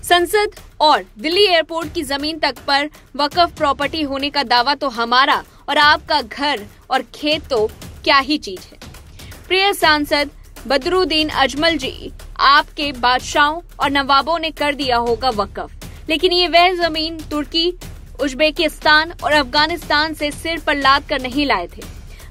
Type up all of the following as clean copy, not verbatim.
संसद और दिल्ली एयरपोर्ट की जमीन तक पर वक्फ प्रॉपर्टी होने का दावा तो हमारा और आपका घर और खेत तो क्या ही चीज है। प्रिय सांसद बदरुद्दीन अजमल जी, आपके बादशाहों और नवाबों ने कर दिया होगा वक्फ, लेकिन ये वह जमीन तुर्की, उज्बेकिस्तान और अफगानिस्तान से सिर पर लाद कर नहीं लाए थे।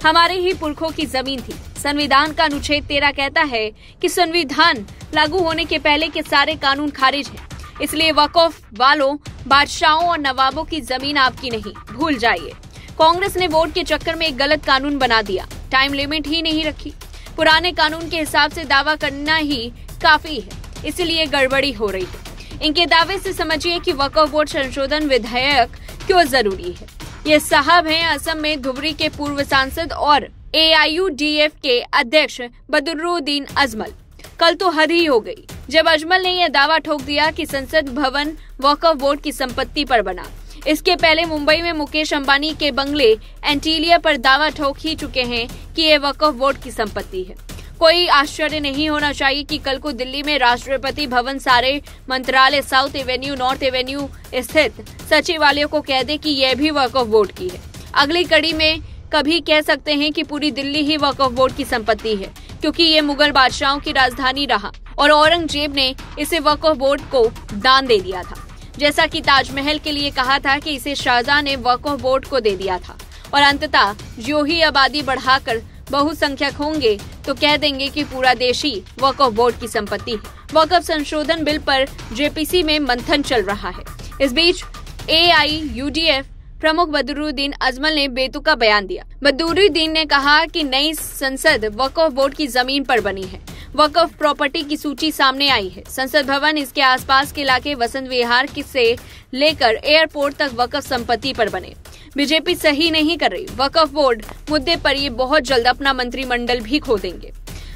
हमारे ही पुरखों की जमीन थी। संविधान का अनुच्छेद 13 कहता है कि संविधान लागू होने के पहले के सारे कानून खारिज हैं। इसलिए वक्फ वालों, बादशाहों और नवाबों की जमीन आपकी नहीं, भूल जाइए। कांग्रेस ने वोट के चक्कर में एक गलत कानून बना दिया, टाइम लिमिट ही नहीं रखी। पुराने कानून के हिसाब से दावा करना ही काफी है, इसलिए गड़बड़ी हो रही है। इनके दावे से समझिए कि वक्फ बोर्ड संशोधन विधेयक क्यों जरूरी है। ये साहब हैं असम में धुबरी के पूर्व सांसद और AIUDF के अध्यक्ष बदरुद्दीन अजमल। कल तो हद ही हो गई जब अजमल ने यह दावा ठोक दिया कि संसद भवन वक्फ बोर्ड की संपत्ति पर बना। इसके पहले मुंबई में मुकेश अंबानी के बंगले एंटीलिया पर दावा ठोक ही चुके हैं कि ये वक्फ बोर्ड की संपत्ति है। कोई आश्चर्य नहीं होना चाहिए कि कल को दिल्ली में राष्ट्रपति भवन, सारे मंत्रालय, साउथ एवेन्यू, नॉर्थ एवेन्यू स्थित सचिवालयों को कह दे कि यह भी वक्फ बोर्ड की है। अगली कड़ी में कभी कह सकते हैं कि पूरी दिल्ली ही वक्फ बोर्ड की संपत्ति है, क्योंकि ये मुगल बादशाहों की राजधानी रहा और औरंगजेब ने इसे वक्फ बोर्ड को दान दे दिया था। जैसा कि ताजमहल के लिए कहा था कि इसे शाहजहां ने वक्फ बोर्ड को दे दिया था। और अंततः जो ही आबादी बढ़ाकर बहुसंख्यक होंगे तो कह देंगे कि पूरा देश ही वक्फ बोर्ड की संपत्ति है। वक्फ संशोधन बिल पर JPC में मंथन चल रहा है। इस बीच AIUDF प्रमुख बदरुद्दीन अजमल ने बेतुका बयान दिया। बदरुद्दीन ने कहा कि नई संसद वक्फ बोर्ड की जमीन पर बनी है। वक्फ प्रॉपर्टी की सूची सामने आई है। संसद भवन, इसके आसपास के इलाके, वसंत विहार से लेकर एयरपोर्ट तक वक्फ संपत्ति पर बने। बीजेपी सही नहीं कर रही। वक्फ बोर्ड मुद्दे पर ये बहुत जल्द अपना मंत्रिमंडल भी खो देंगे।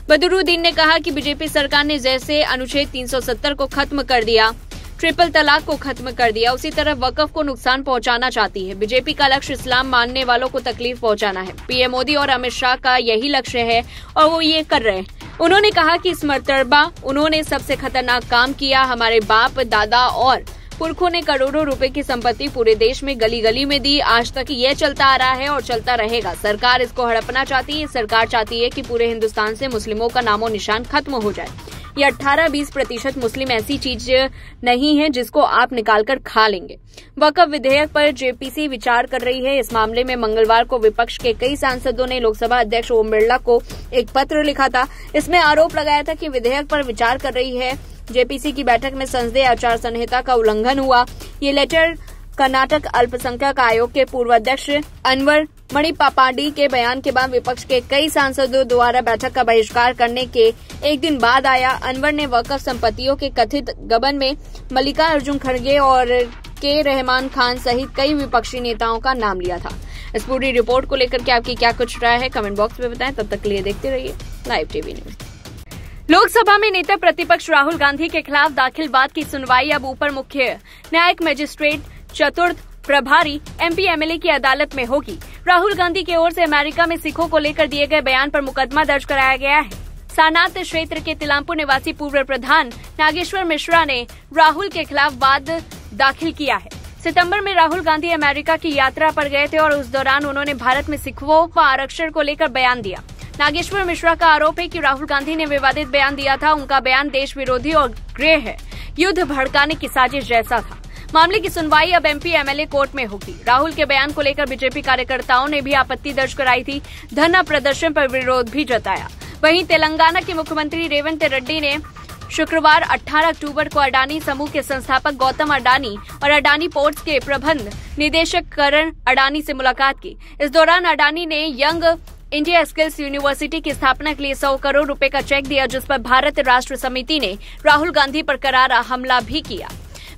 बदरुद्दीन ने कहा कि बीजेपी सरकार ने जैसे अनुच्छेद 370 को खत्म कर दिया, ट्रिपल तलाक को खत्म कर दिया, उसी तरह वक्फ को नुकसान पहुंचाना चाहती है। बीजेपी का लक्ष्य इस्लाम मानने वालों को तकलीफ पहुंचाना है। पीएम मोदी और अमित शाह का यही लक्ष्य है और वो ये कर रहे हैं। उन्होंने कहा कि इस मर्तबा उन्होंने सबसे खतरनाक काम किया। हमारे बाप दादा और पुरखों ने करोड़ों रुपए की संपत्ति पूरे देश में गली गली में दी। आज तक ये चलता आ रहा है और चलता रहेगा। सरकार इसको हड़पना चाहती है। सरकार चाहती है कि पूरे हिंदुस्तान से मुस्लिमों का नामो निशान खत्म हो जाए। ये 18-20% मुस्लिम ऐसी चीज नहीं है जिसको आप निकालकर खा लेंगे। वक्फ विधेयक पर JPC विचार कर रही है। इस मामले में मंगलवार को विपक्ष के कई सांसदों ने लोकसभा अध्यक्ष ओम बिरला को एक पत्र लिखा था। इसमें आरोप लगाया था कि विधेयक पर विचार कर रही है। JPC की बैठक में संसदीय आचार संहिता का उल्लंघन हुआ। ये लेटर कर्नाटक अल्पसंख्यक आयोग के पूर्व अध्यक्ष अनवर मणिपापाडी के बयान के बाद विपक्ष के कई सांसदों द्वारा बैठक का बहिष्कार करने के एक दिन बाद आया। अनवर ने वक्फ संपत्तियों के कथित गबन में मल्लिकार्जुन खड़गे और के रहमान खान सहित कई विपक्षी नेताओं का नाम लिया था। इस पूरी रिपोर्ट को लेकर के आपकी क्या कुछ राय है, कमेंट बॉक्स में बताएं। तब तक के लिए देखते रहिए लाइव टीवी न्यूज। लोकसभा में नेता प्रतिपक्ष राहुल गांधी के खिलाफ दाखिल वाद की सुनवाई अब ऊपर मुख्य न्यायिक मजिस्ट्रेट चतुर्थ प्रभारी MP MLA की अदालत में होगी। राहुल गांधी की ओर से अमेरिका में सिखों को लेकर दिए गए बयान पर मुकदमा दर्ज कराया गया है। सारनाथ क्षेत्र के तिलामपुर निवासी पूर्व प्रधान नागेश्वर मिश्रा ने राहुल के खिलाफ वाद दाखिल किया है। सितंबर में राहुल गांधी अमेरिका की यात्रा पर गए थे और उस दौरान उन्होंने भारत में सिखों व आरक्षण को लेकर बयान दिया। नागेश्वर मिश्रा का आरोप है कि राहुल गांधी ने विवादित बयान दिया था। उनका बयान देश विरोधी और गृह है युद्ध भड़काने की साजिश जैसा था। मामले की सुनवाई अब MP MLA कोर्ट में होगी। राहुल के बयान को लेकर बीजेपी कार्यकर्ताओं ने भी आपत्ति दर्ज कराई थी। धरना प्रदर्शन पर विरोध भी जताया। वहीं तेलंगाना के मुख्यमंत्री रेवंत रेड्डी ने शुक्रवार 18 अक्टूबर को अडानी समूह के संस्थापक गौतम अडानी और अडानी पोर्ट्स के प्रबंध निदेशक करण अडानी से मुलाकात की। इस दौरान अडानी ने यंग इंडिया स्किल्स यूनिवर्सिटी की स्थापना के लिए 100 करोड़ रुपए का चेक दिया, जिस पर भारत राष्ट्र समिति ने राहुल गांधी पर करारा हमला भी किया।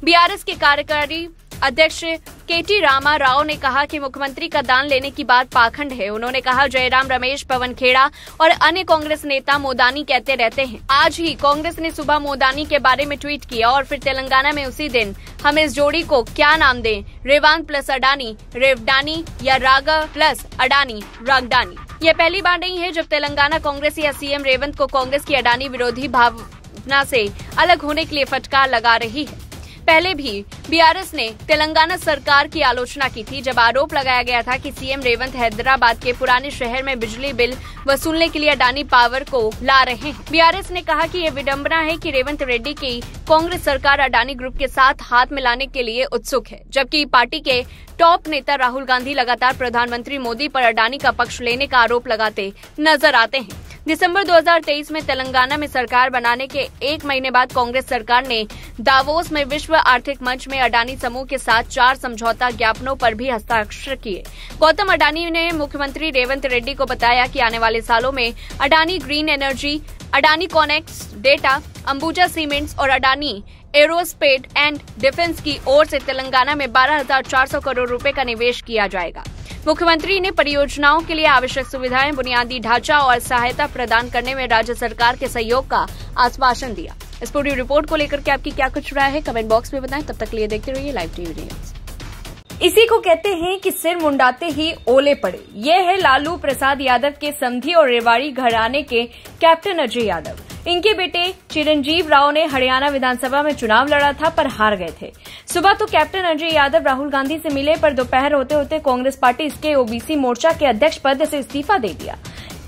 BRS के कार्यकारी अध्यक्ष KT रामा राव ने कहा कि मुख्यमंत्री का दान लेने की बात पाखंड है। उन्होंने कहा, जयराम रमेश, पवन खेड़ा और अन्य कांग्रेस नेता मोदानी कहते रहते हैं। आज ही कांग्रेस ने सुबह मोदानी के बारे में ट्वीट किया और फिर तेलंगाना में उसी दिन हम इस जोड़ी को क्या नाम दें, रेवांत प्लस अडानी रेवडानी या रागा प्लस अडानी रागडानी। यह पहली बार नहीं है जब तेलंगाना कांग्रेस या CM रेवंत को कांग्रेस की अडानी विरोधी भावना से अलग होने के लिए फटकार लगा रही है। पहले भी बीआरएस ने तेलंगाना सरकार की आलोचना की थी, जब आरोप लगाया गया था कि सीएम रेवंत हैदराबाद के पुराने शहर में बिजली बिल वसूलने के लिए अडानी पावर को ला रहे हैं। बीआरएस ने कहा कि ये विडंबना है कि रेवंत रेड्डी की कांग्रेस सरकार अडानी ग्रुप के साथ हाथ मिलाने के लिए उत्सुक है, जबकि पार्टी के टॉप नेता राहुल गांधी लगातार प्रधानमंत्री मोदी पर अडानी का पक्ष लेने का आरोप लगाते नजर आते हैं। दिसंबर 2023 में तेलंगाना में सरकार बनाने के 1 महीने बाद कांग्रेस सरकार ने दावोस में विश्व आर्थिक मंच में अडानी समूह के साथ 4 समझौता ज्ञापनों पर भी हस्ताक्षर किए। गौतम अडानी ने मुख्यमंत्री रेवंत रेड्डी को बताया कि आने वाले सालों में Adani green energy, Adani Conex data, Ambuja cements और अडानी एरोस्पेस एंड डिफेंस की ओर से तेलंगाना में 12,400 करोड़ रुपए का निवेश किया जाएगा। मुख्यमंत्री ने परियोजनाओं के लिए आवश्यक सुविधाएं, बुनियादी ढांचा और सहायता प्रदान करने में राज्य सरकार के सहयोग का आश्वासन दिया। इस पूरी रिपोर्ट को लेकर के आपकी क्या कुछ राय है, कमेंट बॉक्स में बताएं। तब तक के लिए देखते रहिए लाइव टीवी न्यूज। इसी को कहते हैं कि सिर मुंडाते ही ओले पड़े। ये है लालू प्रसाद यादव के समधी और रेवाड़ी घराने के कैप्टन अजय यादव। इनके बेटे चिरंजीव राव ने हरियाणा विधानसभा में चुनाव लड़ा था पर हार गए थे। सुबह तो कैप्टन अजय यादव राहुल गांधी से मिले, पर दोपहर होते होते कांग्रेस पार्टी इसके ओबीसी मोर्चा के अध्यक्ष पद से इस्तीफा दे दिया।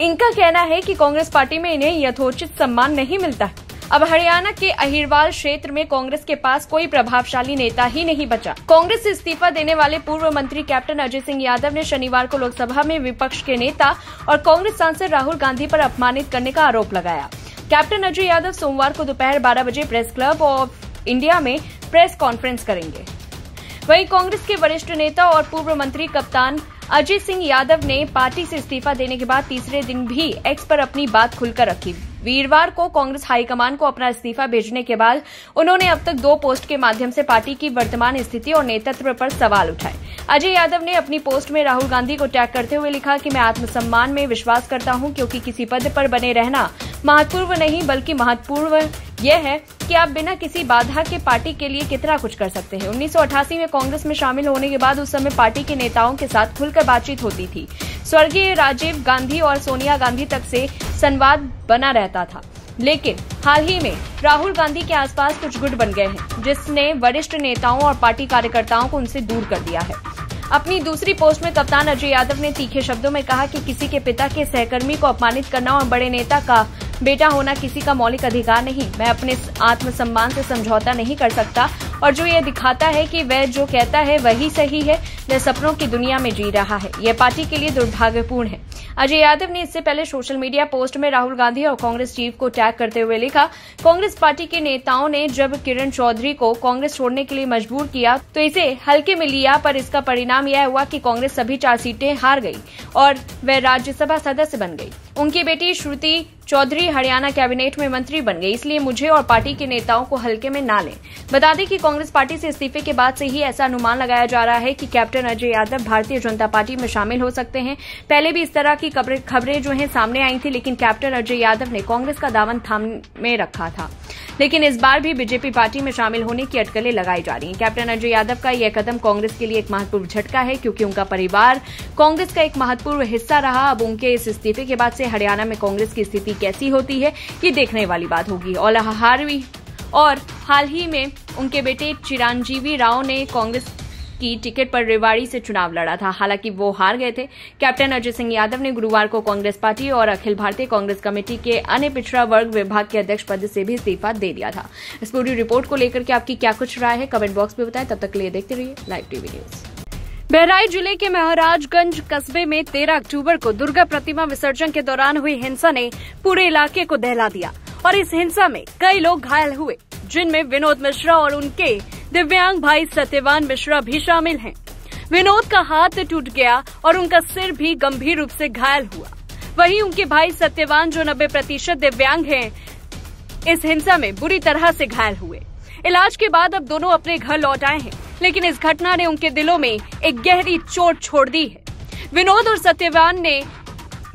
इनका कहना है कि कांग्रेस पार्टी में इन्हें यथोचित सम्मान नहीं मिलता। अब हरियाणा के अहिरवाल क्षेत्र में कांग्रेस के पास कोई प्रभावशाली नेता ही नहीं बचा। कांग्रेस से इस्तीफा देने वाले पूर्व मंत्री कैप्टन अजय सिंह यादव ने शनिवार को लोकसभा में विपक्ष के नेता और कांग्रेस सांसद राहुल गांधी पर अपमानित करने का आरोप लगाया। कैप्टन अजय यादव सोमवार को दोपहर 12 बजे प्रेस क्लब ऑफ इंडिया में प्रेस कॉन्फ्रेंस करेंगे। वहीं कांग्रेस के वरिष्ठ नेता और पूर्व मंत्री कप्तान अजय सिंह यादव ने पार्टी से इस्तीफा देने के बाद तीसरे दिन भी एक्स पर अपनी बात खुलकर रखी। वीरवार को कांग्रेस हाईकमान को अपना इस्तीफा भेजने के बाद उन्होंने अब तक 2 पोस्ट के माध्यम से पार्टी की वर्तमान स्थिति और नेतृत्व पर सवाल उठाए। अजय यादव ने अपनी पोस्ट में राहुल गांधी को टैग करते हुए लिखा कि मैं आत्मसम्मान में विश्वास करता हूं, क्योंकि किसी पद पर बने रहना महत्वपूर्ण नहीं बल्कि महत्वपूर्ण यह है कि आप बिना किसी बाधा के पार्टी के लिए कितना कुछ कर सकते हैं। 1988 में कांग्रेस में शामिल होने के बाद उस समय पार्टी के नेताओं के साथ खुलकर बातचीत होती थी। स्वर्गीय राजीव गांधी और सोनिया गांधी तक से संवाद बना रहता था, लेकिन हाल ही में राहुल गांधी के आसपास कुछ गुट बन गए हैं, जिसने वरिष्ठ नेताओं और पार्टी कार्यकर्ताओं को उनसे दूर कर दिया है। अपनी दूसरी पोस्ट में कप्तान अजय यादव ने तीखे शब्दों में कहा कि किसी के पिता के सहकर्मी को अपमानित करना और बड़े नेता का बेटा होना किसी का मौलिक अधिकार नहीं। मैं अपने आत्मसम्मान से समझौता नहीं कर सकता, और जो ये दिखाता है कि वह जो कहता है वही सही है, वह सपनों की दुनिया में जी रहा है। यह पार्टी के लिए दुर्भाग्यपूर्ण है। अजय यादव ने इससे पहले सोशल मीडिया पोस्ट में राहुल गांधी और कांग्रेस चीफ को टैग करते हुए लिखा, कांग्रेस पार्टी के नेताओं ने जब किरण चौधरी को कांग्रेस छोड़ने के लिए मजबूर किया तो इसे हल्के में लिया, पर इसका परिणाम यह हुआ कि कांग्रेस सभी 4 सीटें हार गई और वह राज्यसभा सदस्य बन गई। उनकी बेटी श्रुति चौधरी हरियाणा कैबिनेट में मंत्री बन गई। इसलिए मुझे और पार्टी के नेताओं को हल्के में ना लें। बता दें कि कांग्रेस पार्टी से इस्तीफे के बाद से ही ऐसा अनुमान लगाया जा रहा है कि कैप्टन अजय यादव भारतीय जनता पार्टी में शामिल हो सकते हैं। पहले भी इस तरह की खबरें जो हैं सामने आई थी, लेकिन कैप्टन अजय यादव ने कांग्रेस का दामन थामे रखा था। लेकिन इस बार भी बीजेपी पार्टी में शामिल होने की अटकलें लगाई जा रही हैं। कैप्टन अजय यादव का यह कदम कांग्रेस के लिए एक महत्वपूर्ण झटका है, क्योंकि उनका परिवार कांग्रेस का एक महत्वपूर्ण हिस्सा रहा। अब उनके इस इस्तीफे के बाद से हरियाणा में कांग्रेस की स्थिति कैसी होती है, ये देखने वाली बात होगी। और हाल ही में उनके बेटे चिरंजीवी राव ने कांग्रेस की टिकट पर रेवाड़ी से चुनाव लड़ा था, हालांकि वो हार गए थे। कैप्टन अजय सिंह यादव ने गुरुवार को कांग्रेस पार्टी और अखिल भारतीय कांग्रेस कमेटी के अन्य पिछड़ा वर्ग विभाग के अध्यक्ष पद से भी इस्तीफा दे दिया था। इस पूरी रिपोर्ट को लेकर के आपकी क्या कुछ राय है, कमेंट बॉक्स में बताएं। तब तक के लिए देखते रहिए लाइव टीवी न्यूज। बहराइच जिले के महाराजगंज कस्बे में 13 अक्टूबर को दुर्गा प्रतिमा विसर्जन के दौरान हुई हिंसा ने पूरे इलाके को दहला दिया और इस हिंसा में कई लोग घायल हुए, जिनमें विनोद मिश्रा और उनके दिव्यांग भाई सत्यवान मिश्रा भी शामिल हैं। विनोद का हाथ टूट गया और उनका सिर भी गंभीर रूप से घायल हुआ। वहीं उनके भाई सत्यवान, जो 90% दिव्यांग हैं, इस हिंसा में बुरी तरह से घायल हुए। इलाज के बाद अब दोनों अपने घर लौट आए हैं, लेकिन इस घटना ने उनके दिलों में एक गहरी चोट छोड़ दी है। विनोद और सत्यवान ने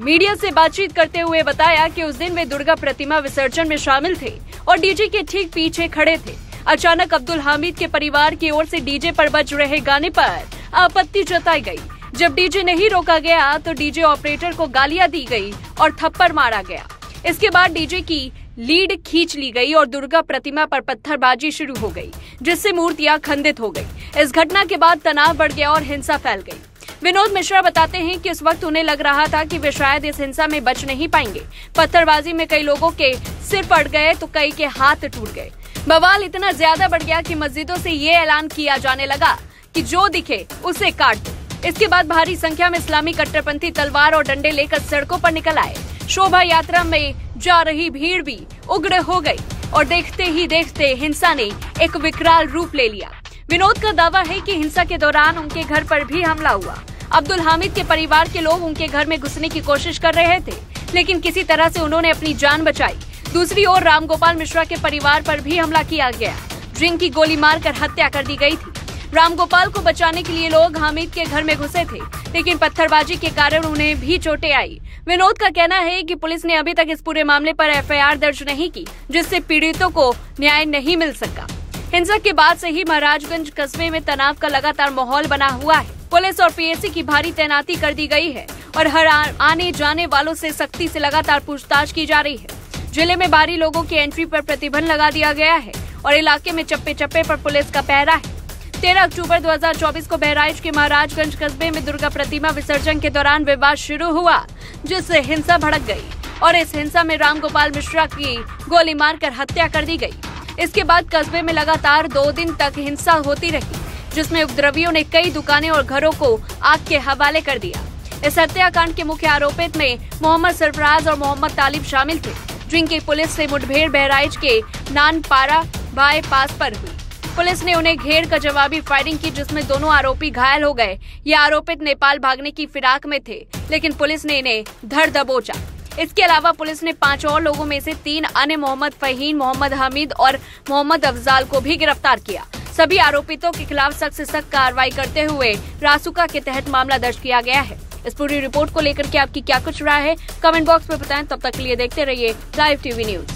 मीडिया से बातचीत करते हुए बताया कि उस दिन वे दुर्गा प्रतिमा विसर्जन में शामिल थे और डीजे के ठीक पीछे खड़े थे। अचानक अब्दुल हामिद के परिवार की ओर से डीजे पर बज रहे गाने पर आपत्ति जताई गई। जब डीजे नहीं रोका गया तो डीजे ऑपरेटर को गालियां दी गई और थप्पड़ मारा गया। इसके बाद डीजे की लीड खींच ली गई और दुर्गा प्रतिमा पर पत्थरबाजी शुरू हो गई, जिससे मूर्तियां खंडित हो गई। इस घटना के बाद तनाव बढ़ गया और हिंसा फैल गई। विनोद मिश्रा बताते हैं कि उस वक्त उन्हें लग रहा था कि वे शायद इस हिंसा में बच नहीं पाएंगे। पत्थरबाजी में कई लोगों के सिर फट गए तो कई के हाथ टूट गए। बवाल इतना ज्यादा बढ़ गया कि मस्जिदों से ये ऐलान किया जाने लगा कि जो दिखे उसे काट दो। इसके बाद भारी संख्या में इस्लामी कट्टरपंथी तलवार और डंडे लेकर सड़कों पर निकल आए। शोभा यात्रा में जा रही भीड़ भी उग्र हो गई और देखते ही देखते हिंसा ने एक विकराल रूप ले लिया। विनोद का दावा है कि हिंसा के दौरान उनके घर पर भी हमला हुआ। अब्दुल हामिद के परिवार के लोग उनके घर में घुसने की कोशिश कर रहे थे, लेकिन किसी तरह से उन्होंने अपनी जान बचाई। दूसरी ओर रामगोपाल मिश्रा के परिवार पर भी हमला किया गया, जिनकी गोली मारकर हत्या कर दी गई थी। रामगोपाल को बचाने के लिए लोग हामिद के घर में घुसे थे, लेकिन पत्थरबाजी के कारण उन्हें भी चोटें आई। विनोद का कहना है कि पुलिस ने अभी तक इस पूरे मामले पर एफआईआर दर्ज नहीं की, जिससे पीड़ितों को न्याय नहीं मिल सका। हिंसा के बाद से ही महाराजगंज कस्बे में तनाव का लगातार माहौल बना हुआ है। पुलिस और पीएसी की भारी तैनाती कर दी गई है और हर आने जाने वालों से सख्ती से लगातार पूछताछ की जा रही है। जिले में बाहरी लोगों की एंट्री पर प्रतिबंध लगा दिया गया है और इलाके में चप्पे चप्पे पर पुलिस का पहरा है। 13 अक्टूबर 2024 को बहराइच के महाराजगंज कस्बे में दुर्गा प्रतिमा विसर्जन के दौरान विवाद शुरू हुआ, जिससे हिंसा भड़क गई और इस हिंसा में रामगोपाल मिश्रा की गोली मारकर हत्या कर दी गई। इसके बाद कस्बे में लगातार 2 दिन तक हिंसा होती रही, जिसमें उपद्रवियों ने कई दुकानें और घरों को आग के हवाले कर दिया। इस हत्याकांड के मुख्य आरोपित में मोहम्मद सरफराज और मोहम्मद तालिब शामिल थे, जिनकी पुलिस से मुठभेड़ बहराइच के नानपारा बाईपास पर हुई। पुलिस ने उन्हें घेर कर जवाबी फायरिंग की, जिसमें दोनों आरोपी घायल हो गए। ये आरोपित नेपाल भागने की फिराक में थे, लेकिन पुलिस ने इन्हें धर दबोचा। इसके अलावा पुलिस ने 5 और लोगों में से 3 अन्य मोहम्मद फहीम, मोहम्मद हमीद और मोहम्मद अफजाल को भी गिरफ्तार किया। सभी आरोपितों के खिलाफ सख्त से सख्त कार्रवाई करते हुए रासुका के तहत मामला दर्ज किया गया है। इस पूरी रिपोर्ट को लेकर के आपकी क्या कुछ राय है, कमेंट बॉक्स में बताएं। तब तक के लिए देखते रहिए लाइव टीवी न्यूज।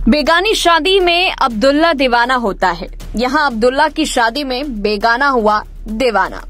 बेगानी शादी में अब्दुल्ला दीवाना होता है, यहाँ अब्दुल्ला की शादी में बेगाना हुआ दीवाना।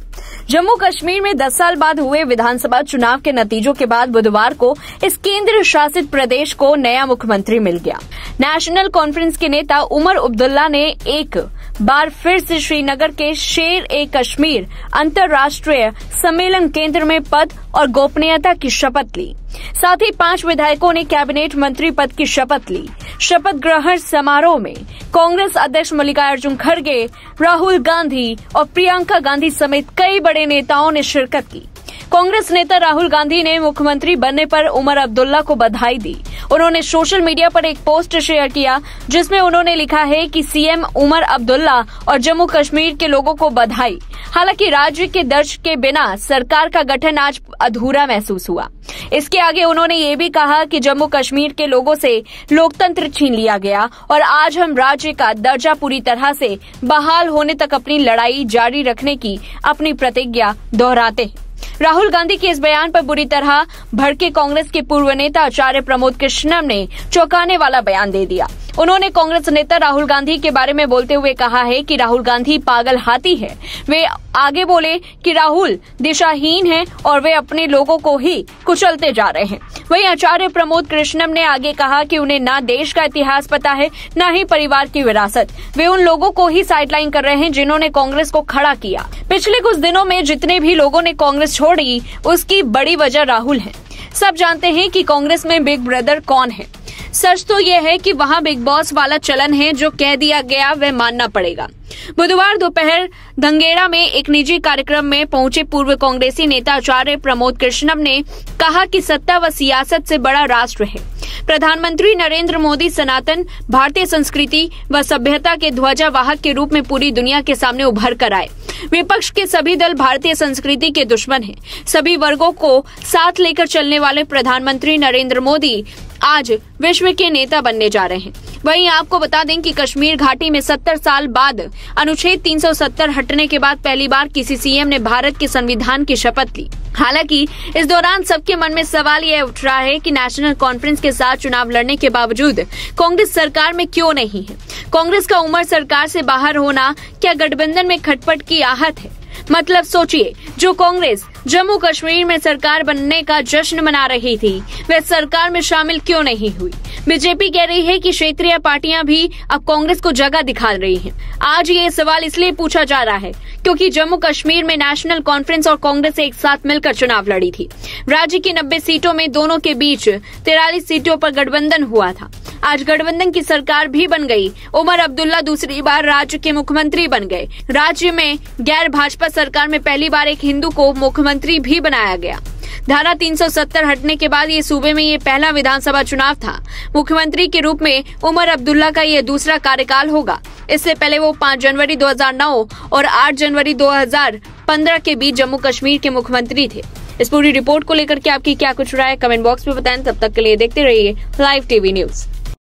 जम्मू कश्मीर में 10 साल बाद हुए विधानसभा चुनाव के नतीजों के बाद बुधवार को इस केंद्र शासित प्रदेश को नया मुख्यमंत्री मिल गया। नेशनल कॉन्फ्रेंस के नेता उमर अब्दुल्ला ने एक बार फिर से श्रीनगर के शेर-ए-कश्मीर अंतर्राष्ट्रीय सम्मेलन केंद्र में पद और गोपनीयता की शपथ ली। साथ ही 5 विधायकों ने कैबिनेट मंत्री पद की शपथ ली। शपथ ग्रहण समारोह में कांग्रेस अध्यक्ष मल्लिकार्जुन खड़गे, राहुल गांधी और प्रियंका गांधी समेत कई बड़े नेताओं ने शिरकत की। कांग्रेस नेता राहुल गांधी ने मुख्यमंत्री बनने पर उमर अब्दुल्ला को बधाई दी। उन्होंने सोशल मीडिया पर एक पोस्ट शेयर किया, जिसमें उन्होंने लिखा है कि सीएम उमर अब्दुल्ला और जम्मू कश्मीर के लोगों को बधाई। हालांकि राज्य के दर्ज के बिना सरकार का गठन आज अधूरा महसूस हुआ। इसके आगे उन्होंने ये भी कहा कि जम्मू कश्मीर के लोगों से लोकतंत्र छीन लिया गया और आज हम राज्य का दर्जा पूरी तरह से बहाल होने तक अपनी लड़ाई जारी रखने की अपनी प्रतिज्ञा दोहराते हैं। राहुल गांधी के इस बयान पर बुरी तरह भड़के कांग्रेस के पूर्व नेता आचार्य प्रमोद कृष्णम ने चौंकाने वाला बयान दे दिया। उन्होंने कांग्रेस नेता राहुल गांधी के बारे में बोलते हुए कहा है कि राहुल गांधी पागल हाथी है। वे आगे बोले कि राहुल दिशाहीन है और वे अपने लोगों को ही कुचलते जा रहे हैं। वहीं आचार्य प्रमोद कृष्णम ने आगे कहा कि उन्हें ना देश का इतिहास पता है, न ही परिवार की विरासत। वे उन लोगों को ही साइडलाइन कर रहे हैं जिन्होंने कांग्रेस को खड़ा किया। पिछले कुछ दिनों में जितने भी लोगों ने कांग्रेस छोड़ी, उसकी बड़ी वजह राहुल है। सब जानते हैं कि कांग्रेस में बिग ब्रदर कौन है। सच तो यह है कि वहां बिग बॉस वाला चलन है, जो कह दिया गया वह मानना पड़ेगा। बुधवार दोपहर धंगेड़ा में एक निजी कार्यक्रम में पहुंचे पूर्व कांग्रेसी नेता आचार्य प्रमोद कृष्णम ने कहा कि सत्ता व सियासत से बड़ा राष्ट्र है। प्रधानमंत्री नरेंद्र मोदी सनातन भारतीय संस्कृति व सभ्यता के ध्वजावाहक के रूप में पूरी दुनिया के सामने उभर कर आए। विपक्ष के सभी दल भारतीय संस्कृति के दुश्मन हैं। सभी वर्गों को साथ लेकर चलने वाले प्रधानमंत्री नरेंद्र मोदी आज विश्व के नेता बनने जा रहे हैं। वहीं आपको बता दें कि कश्मीर घाटी में 70 साल बाद अनुच्छेद 370 हटने के बाद पहली बार किसी सीएम ने भारत के संविधान की शपथ ली। हालांकि इस दौरान सबके मन में सवाल यह उठ रहा है कि नेशनल कॉन्फ्रेंस के साथ चुनाव लड़ने के बावजूद कांग्रेस सरकार में क्यों नहीं है। कांग्रेस का उमर सरकार से बाहर होना क्या गठबंधन में खटपट की आहत है? मतलब सोचिए, जो कांग्रेस जम्मू कश्मीर में सरकार बनने का जश्न मना रही थी, वह सरकार में शामिल क्यों नहीं हुई? बीजेपी कह रही है कि क्षेत्रीय पार्टियां भी अब कांग्रेस को जगह दिखा रही हैं। आज ये सवाल इसलिए पूछा जा रहा है क्योंकि जम्मू कश्मीर में नेशनल कॉन्फ्रेंस और कांग्रेस एक साथ मिलकर चुनाव लड़ी थी। राज्य की 90 सीटों में दोनों के बीच 43 सीटों पर गठबंधन हुआ था। आज गठबंधन की सरकार भी बन गई। उमर अब्दुल्ला दूसरी बार राज्य के मुख्यमंत्री बन गए। राज्य में गैर भाजपा सरकार में पहली बार एक हिंदू को मुख्यमंत्री भी बनाया गया। धारा 370 हटने के बाद ये सूबे में ये पहला विधानसभा चुनाव था। मुख्यमंत्री के रूप में उमर अब्दुल्ला का ये दूसरा कार्यकाल होगा। इससे पहले वो 5 जनवरी 2009 और 8 जनवरी 2015 के बीच जम्मू कश्मीर के मुख्यमंत्री थे। इस पूरी रिपोर्ट को लेकर के आपकी क्या कुछ राय है, कमेंट बॉक्स में बताएं। तब तक के लिए देखते रहिए लाइव टीवी न्यूज।